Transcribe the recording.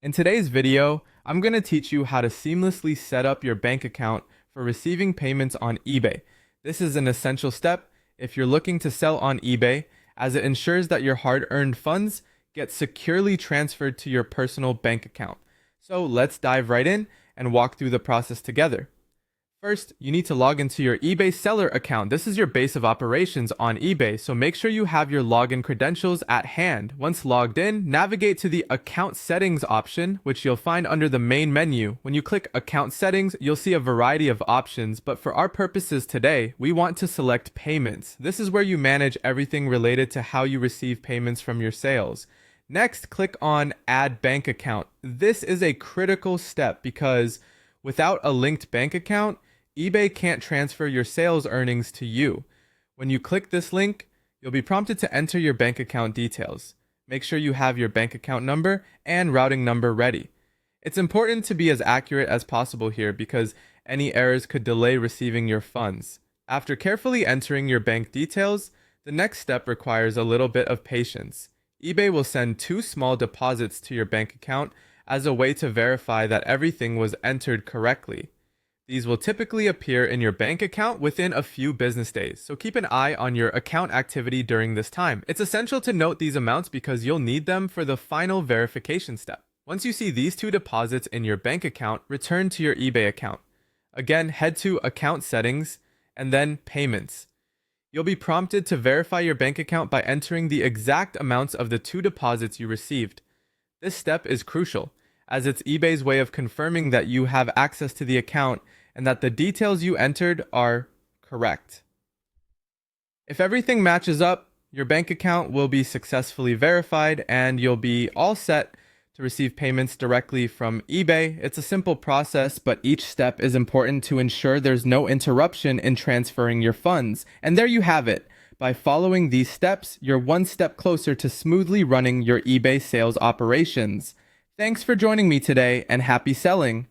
In today's video, I'm going to teach you how to seamlessly set up your bank account for receiving payments on eBay. This is an essential step if you're looking to sell on eBay, as it ensures that your hard-earned funds get securely transferred to your personal bank account. So let's dive right in and walk through the process together. First, you need to log into your eBay seller account. This is your base of operations on eBay, so make sure you have your login credentials at hand. Once logged in, navigate to the Account Settings option, which you'll find under the main menu. When you click Account Settings, you'll see a variety of options, but for our purposes today, we want to select Payments. This is where you manage everything related to how you receive payments from your sales. Next, click on Add Bank Account. This is a critical step because without a linked bank account, eBay can't transfer your sales earnings to you. When you click this link, you'll be prompted to enter your bank account details. Make sure you have your bank account number and routing number ready. It's important to be as accurate as possible here because any errors could delay receiving your funds. After carefully entering your bank details, the next step requires a little bit of patience. eBay will send 2 small deposits to your bank account as a way to verify that everything was entered correctly. These will typically appear in your bank account within a few business days, so keep an eye on your account activity during this time. It's essential to note these amounts because you'll need them for the final verification step. Once you see these 2 deposits in your bank account, return to your eBay account. Again, head to Account Settings and then Payments. You'll be prompted to verify your bank account by entering the exact amounts of the 2 deposits you received. This step is crucial, as it's eBay's way of confirming that you have access to the account and that the details you entered are correct. If everything matches up, your bank account will be successfully verified and you'll be all set to receive payments directly from eBay. It's a simple process, but each step is important to ensure there's no interruption in transferring your funds. And there you have it. By following these steps, you're one step closer to smoothly running your eBay sales operations. Thanks for joining me today and happy selling!